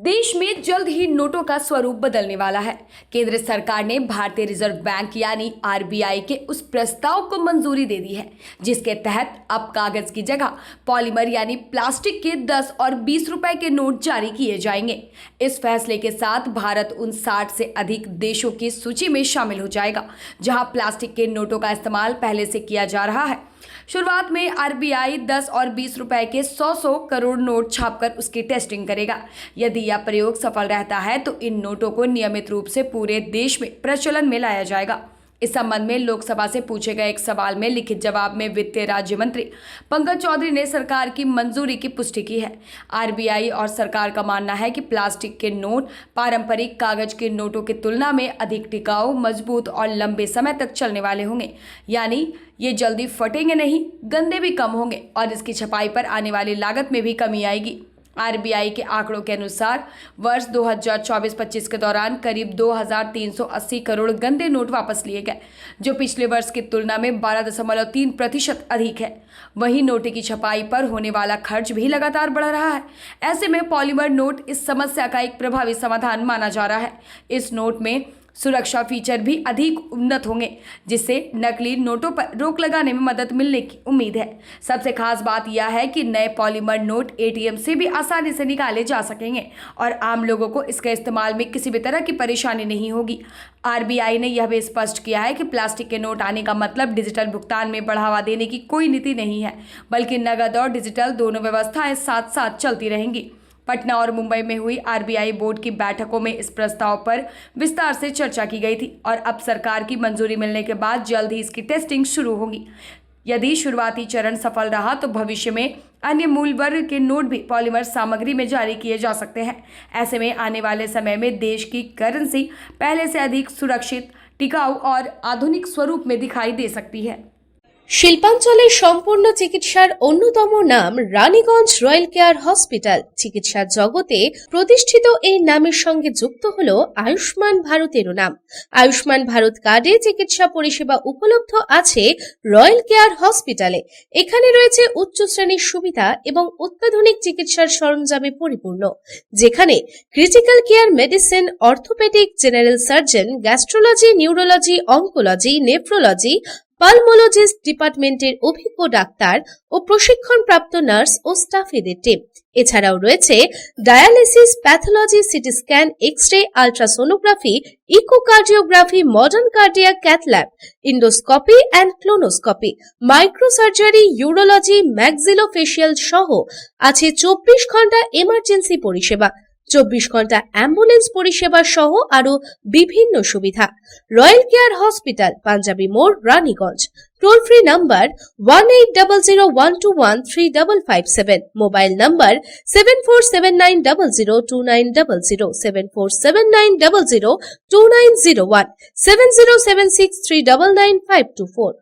देश में जल्द ही नोटों का स्वरूप बदलने वाला है। केंद्र सरकार ने भारतीय रिजर्व बैंक यानी आरबीआई के उस प्रस्ताव को मंजूरी दे दी है, जिसके तहत अब कागज की जगह पॉलीमर यानी प्लास्टिक के 10 और 20 रुपए के नोट जारी किए जाएंगे। इस फैसले के साथ भारत उन 60 से अधिक देशों की सूची में शामिल हो जाएगा, जहां प्लास्टिक के नोटों का इस्तेमाल पहले से किया जा रहा है। शुरुआत में आरबीआई 10 और 20 रुपए के 100 करोड़ नोट छापकर उसकी टेस्टिंग करेगा। यदि यह प्रयोग सफल रहता है तो इन नोटों को नियमित रूप से पूरे देश में प्रचलन में लाया जाएगा। इस संबंध में लोकसभा से पूछे गए एक सवाल में लिखित जवाब में वित्त राज्य मंत्री पंकज चौधरी ने सरकार की मंजूरी की पुष्टि की है। आरबीआई और सरकार का मानना है कि प्लास्टिक के नोट पारंपरिक कागज के नोटों की तुलना में अधिक टिकाऊ, मजबूत और लंबे समय तक चलने वाले होंगे। यानी ये जल्दी फटेंगे नहीं, गंदे भी कम होंगे और इसकी छपाई पर आने वाली लागत में भी कमी आएगी। आरबीआई के आंकड़ों के अनुसार वर्ष 2024-25 के दौरान करीब 2380 करोड़ गंदे नोट वापस लिए गए, जो पिछले वर्ष की तुलना में 12.3% अधिक है। वहीं नोटों की छपाई पर होने वाला खर्च भी लगातार बढ़ रहा है। ऐसे में पॉलीमर नोट इस समस्या का एक प्रभावी समाधान माना जा रहा है। इस नोट में सुरक्षा फीचर भी अधिक उन्नत होंगे, जिससे नकली नोटों पर रोक लगाने में मदद मिलने की उम्मीद है। सबसे खास बात यह है कि नए पॉलीमर नोट एटीएम से भी आसानी से निकाले जा सकेंगे और आम लोगों को इसके इस्तेमाल में किसी भी तरह की परेशानी नहीं होगी। आरबीआई ने यह भी स्पष्ट किया है कि प्लास्टिक के नोट आने का मतलब डिजिटल भुगतान में बढ़ावा देने की कोई नीति नहीं है, बल्कि नकद और डिजिटल दोनों व्यवस्थाएं साथ साथ चलती रहेंगी। पटना और मुंबई में हुई आरबीआई बोर्ड की बैठकों में इस प्रस्ताव पर विस्तार से चर्चा की गई थी और अब सरकार की मंजूरी मिलने के बाद जल्द ही इसकी टेस्टिंग शुरू होगी। यदि शुरुआती चरण सफल रहा तो भविष्य में अन्य मूल वर्ग के नोट भी पॉलीमर सामग्री में जारी किए जा सकते हैं। ऐसे में आने वाले समय में देश की करेंसी पहले से अधिक सुरक्षित, टिकाऊ और आधुनिक स्वरूप में दिखाई दे सकती है। শিল্পাঞ্চলে সম্পূর্ণ চিকিৎসার অন্যতম নাম রানীগঞ্জ রয়্যাল কেয়ার হসপিটাল। চিকিৎসা জগতে প্রতিষ্ঠিত এই নামের সঙ্গে যুক্ত হলো আয়ুষ্মান ভারতেরও নাম। আয়ুষ্মান ভারত কার্ডে চিকিৎসা পরিষেবা উপলব্ধ আছে রয়্যাল কেয়ার হসপিটালে। এখানে রয়েছে উচ্চ শ্রেণীর সুবিধা এবং অত্যাধুনিক চিকিৎসার সরঞ্জামে পরিপূর্ণ, যেখানে critical care medicine, orthopaedic, general surgeon, gastrology, neurology, oncology, nephrology, pulmonologist ডিপার্টমেন্টের অভিজ্ঞ ডাক্তার ও প্রশিক্ষণপ্রাপ্ত নার্স ও স্টাফেদের টিম। এছাড়াও রয়েছে dialysis, pathology, CT scan, X-ray, ultrasonography, echocardiography, modern cardiac cath lab, endoscopy and colonoscopy, microsurgery, urology, maxillofacial সহ আছে 24 ঘন্টা emergency পরিষেবা, 24 ঘন্টা অ্যাম্বুলেন্স পরিষেবা সহ আরো বিভিন্ন সুবিধা। রয়্যাল কেয়ার হসপিটাল, পাঞ্জাবি মোড়, Raniganj. Toll free number 1800121355, mobile number 7479002900, 7479002901, 7076399524।